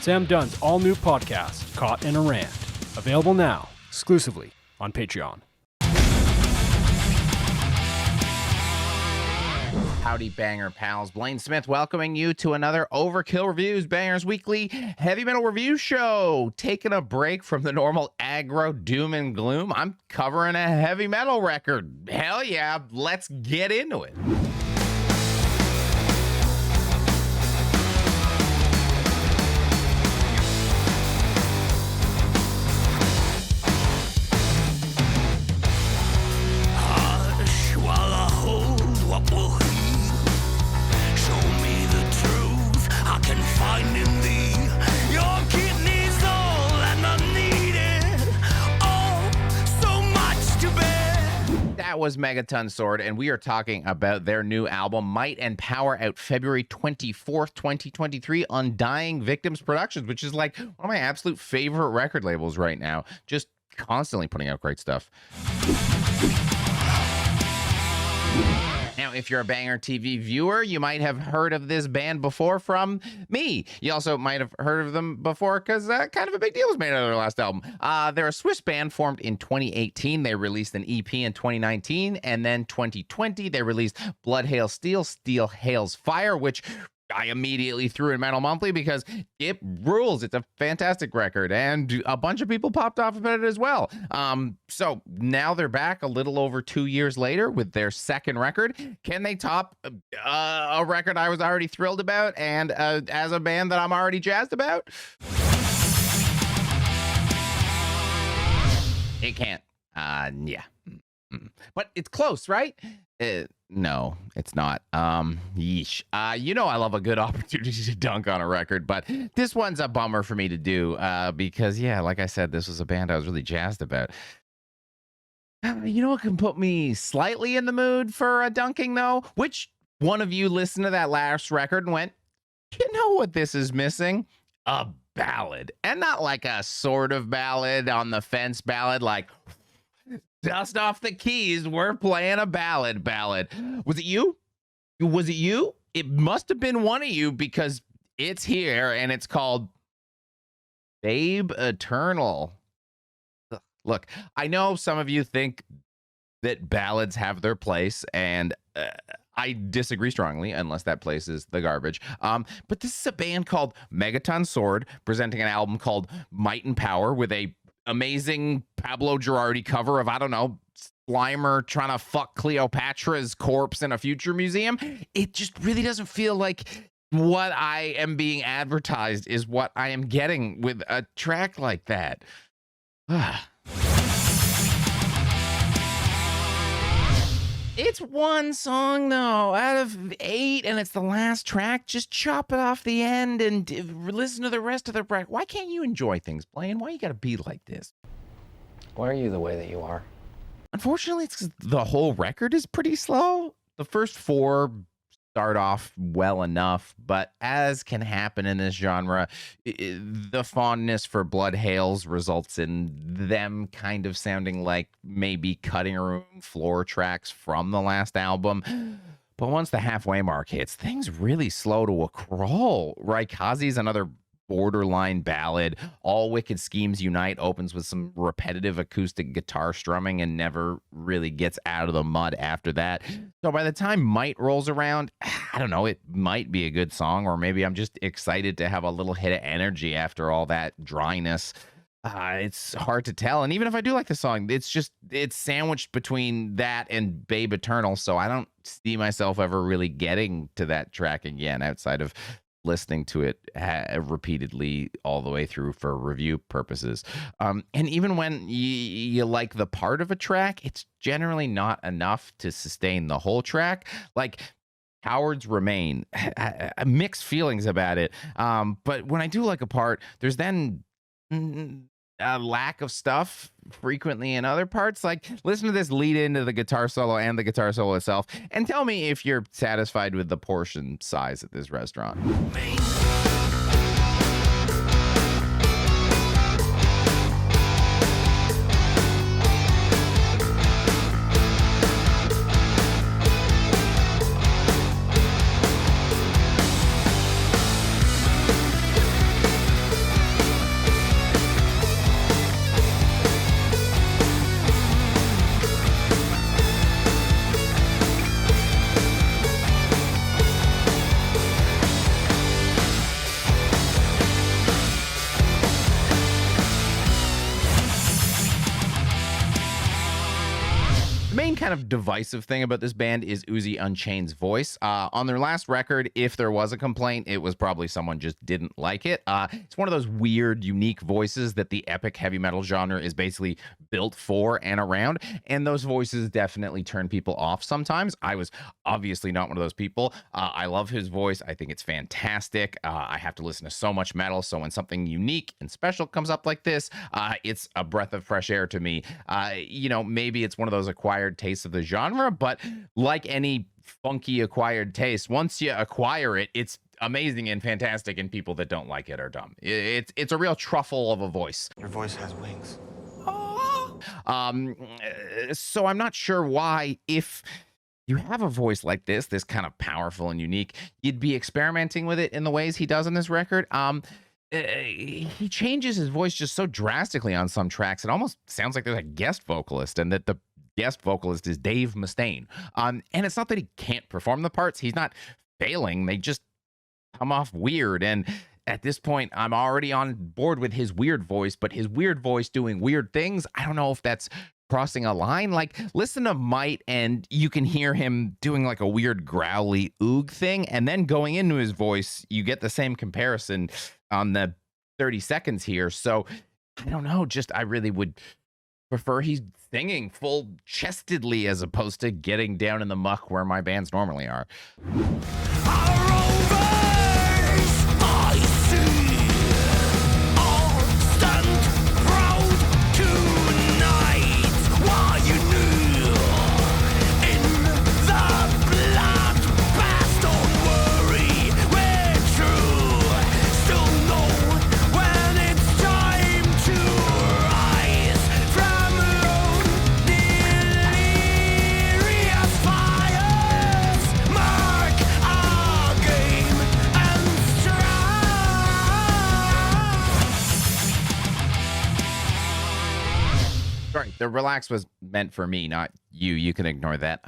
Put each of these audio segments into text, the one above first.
Sam Dunn's all-new podcast, Caught in a Rant. Available now, exclusively on Patreon. Howdy, Banger pals. Blayne Smith welcoming you to another Overkill Reviews Bangers Weekly Heavy Metal Review Show. Taking a break from the normal aggro doom and gloom, I'm covering a heavy metal record. Hell yeah, let's get into it. That was Megaton Sword, and we are talking about their new album, Might and Power, out February 24th, 2023 on Dying Victims Productions, which is like one of my absolute favorite record labels right now. Just constantly putting out great stuff. Now, if you're a BangerTV viewer, you might have heard of this band before from me. You also might have heard of them before because kind of a big deal was made out of their last album. They're a Swiss band formed in 2018. They released an EP in 2019, and then 2020, they released Blood Hails Steel, Steel Hails Fire, which I immediately threw in Metal Monthly because it rules. It's a fantastic record, and a bunch of people popped off about it as well. So now they're back a little over 2 years later with their second record. Can they top a record I was already thrilled about and as a band that I'm already jazzed about? It can't. Yeah. But it's close, right? No, it's not. Yeesh. You know I love a good opportunity to dunk on a record, but this one's a bummer for me to do because, yeah, like I said, this was a band I was really jazzed about. You know what can put me slightly in the mood for a dunking, though? Which one of you listened to that last record and went, you know what this is missing? A ballad. And not like a sort of ballad on the fence ballad, like dust off the keys, we're playing a ballad. Was it you? Was it you? It must have been one of you because it's here and it's called Babe Eternal. Look, I know some of you think that ballads have their place, and I disagree strongly, unless that place is the garbage. But this is a band called Megaton Sword presenting an album called Might and Power with a amazing Pablo Girardi cover of, I don't know, Slimer trying to fuck Cleopatra's corpse in a future museum. It just really doesn't feel like what I am being advertised is what I am getting with a track like that. It's one song, though, out of 8, and it's the last track. Just chop it off the end and listen to the rest of the track. Why can't you enjoy things, Blayne? Why you gotta be like this? Why are you the way that you are? Unfortunately, it's 'cause the whole record is pretty slow. The first 4 start off well enough, but as can happen in this genre, the fondness for Blood Hails results in them kind of sounding like maybe cutting room floor tracks from the last album. But once the halfway mark hits, things really slow to a crawl. Raikazi's another borderline ballad. All Wicked Schemes Unite opens with some repetitive acoustic guitar strumming and never really gets out of the mud after that. So by the time Might rolls around, I don't know, it might be a good song, or maybe I'm just excited to have a little hit of energy after all that dryness. It's hard to tell. And even if I do like the song, it's sandwiched between that and Babe Eternal. So I don't see myself ever really getting to that track again outside of listening to it repeatedly all the way through for review purposes. And even when you like the part of a track, it's generally not enough to sustain the whole track. Like Cowards Remain, mixed feelings about it. But when I do like a part, there's then a lack of stuff frequently in other parts. Like, listen to this lead into the guitar solo and the guitar solo itself, and tell me if you're satisfied with the portion size at this restaurant. kind of divisive thing about this band is Uzi Unchained's voice. On their last record, if there was a complaint, it was probably someone just didn't like it. It's one of those weird, unique voices that the epic heavy metal genre is basically built for and around, and those voices definitely turn people off sometimes. I was obviously not one of those people. I love his voice. I think it's fantastic. I have to listen to so much metal, so when something unique and special comes up like this, it's a breath of fresh air to me. Maybe it's one of those acquired tastes of the genre, but like any funky acquired taste, once you acquire it, it's amazing and fantastic, and people that don't like it are dumb. It's a real truffle of a voice. Your voice has wings. So I'm not sure why, if you have a voice like this kind of powerful and unique, you'd be experimenting with it in the ways he does on this record. He changes his voice just so drastically on some tracks. It almost sounds like there's a guest vocalist, and that the guest vocalist is Dave Mustaine. And it's not that he can't perform the parts. He's not failing. They just come off weird. And at this point, I'm already on board with his weird voice, but his weird voice doing weird things, I don't know if that's crossing a line. Like, listen to Might, and you can hear him doing like a weird growly oog thing, and then going into his voice, you get the same comparison on the 30 seconds here. So I don't know, just I really would prefer he's singing full chestedly as opposed to getting down in the muck where my bands normally are. The relax was meant for me, not you. You can ignore that.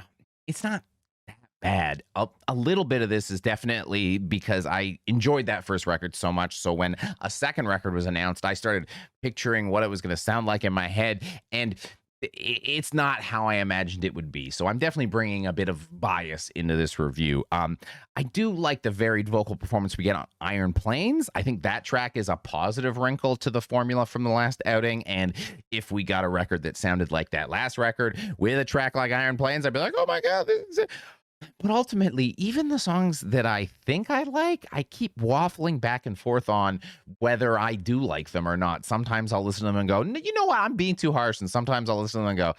It's not that bad. A little bit of this is definitely because I enjoyed that first record so much. So when a second record was announced, I started picturing what it was going to sound like in my head, and it's not how I imagined it would be. So I'm definitely bringing a bit of bias into this review. I do like the varied vocal performance we get on Iron Plains. I think that track is a positive wrinkle to the formula from the last outing. And if we got a record that sounded like that last record with a track like Iron Plains, I'd be like, oh my God, this is it. But ultimately, even the songs that I think I like, I keep waffling back and forth on whether I do like them or not. Sometimes I'll listen to them and go, you know what, I'm being too harsh. And sometimes I'll listen to them and go,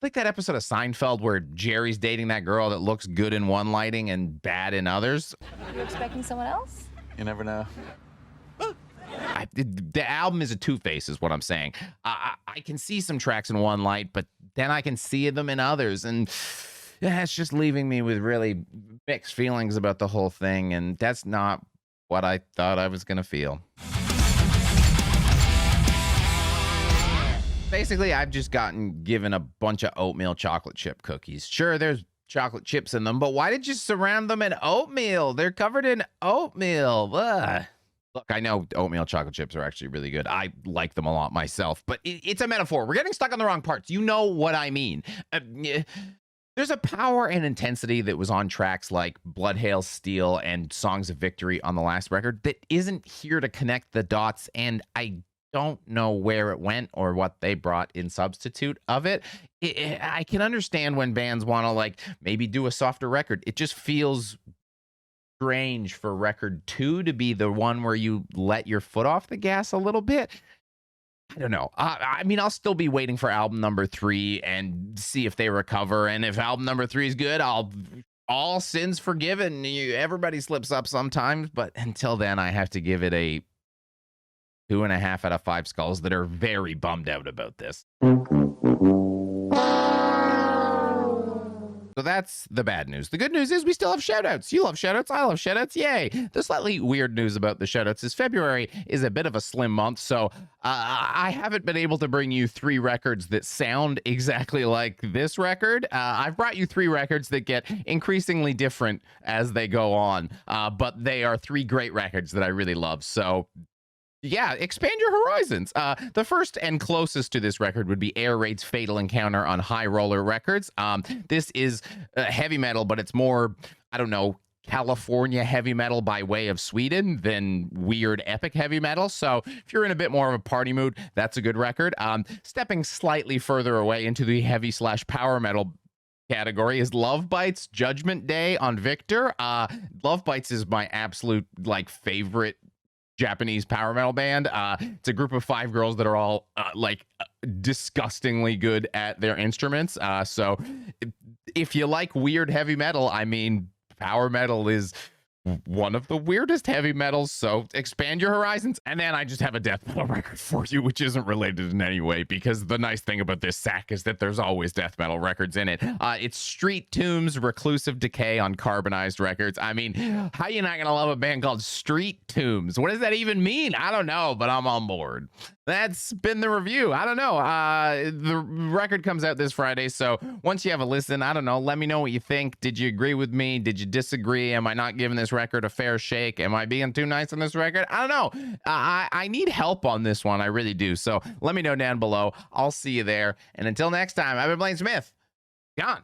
like that episode of Seinfeld where Jerry's dating that girl that looks good in one lighting and bad in others. Are you expecting someone else? You never know. The album is a two-face is what I'm saying. I can see some tracks in one light, but then I can see them in others, and it's just leaving me with really mixed feelings about the whole thing, and that's not what I thought I was gonna feel. Basically, I've just gotten given a bunch of oatmeal chocolate chip cookies. Sure, there's chocolate chips in them, but why did you surround them in oatmeal? They're covered in oatmeal. Ugh. Look, I know oatmeal chocolate chips are actually really good. I like them a lot myself, but it's a metaphor. We're getting stuck on the wrong parts. You know what I mean. There's a power and intensity that was on tracks like Blood Hail Steel and Songs of Victory on the last record that isn't here to connect the dots, and I don't know where it went or what they brought in substitute of it. I can understand when bands want to like maybe do a softer record. It just feels strange for record 2 to be the one where you let your foot off the gas a little bit. I don't know. I mean, I'll still be waiting for album number 3 and see if they recover. And if album number 3 is good, all sins forgiven. Everybody slips up sometimes, but until then, I have to give it a 2.5 out of 5 skulls that are very bummed out about this. So that's the bad news. The good news is we still have shoutouts. You love shoutouts. I love shoutouts. Yay. The slightly weird news about the shoutouts is February is a bit of a slim month. So I haven't been able to bring you 3 records that sound exactly like this record. I've brought you 3 records that get increasingly different as they go on. But they are 3 great records that I really love. So Yeah, expand your horizons. The first and closest to this record would be Air Raid's Fatal Encounter on High Roller Records. This is heavy metal, but it's more, I don't know, California heavy metal by way of Sweden than weird epic heavy metal. So if you're in a bit more of a party mood, that's a good record. Stepping slightly further away into the heavy / power metal category is Lovebites Judgment Day on Victor. Lovebites is my absolute favorite Japanese power metal band. It's a group of 5 girls that are all disgustingly good at their instruments. So if you like weird heavy metal, I mean, power metal is one of the weirdest heavy metals, so expand your horizons. And then I just have a death metal record for you, which isn't related in any way, because the nice thing about this sack is that there's always death metal records in it. It's Street Tombs Reclusive Decay on Carbonized Records. I mean, how are you not gonna love a band called Street Tombs? What does that even mean? I don't know, but I'm on board. That's been the review. I don't know. The record comes out this Friday, so once you have a listen, I don't know, let me know what you think. Did you agree with me? Did you disagree? Am I not giving this record a fair shake? Am I being too nice on this record? I don't know. I need help on this one. I really do. So let me know down below. I'll see you there. And until next time, I've been Blayne Smith. Gone.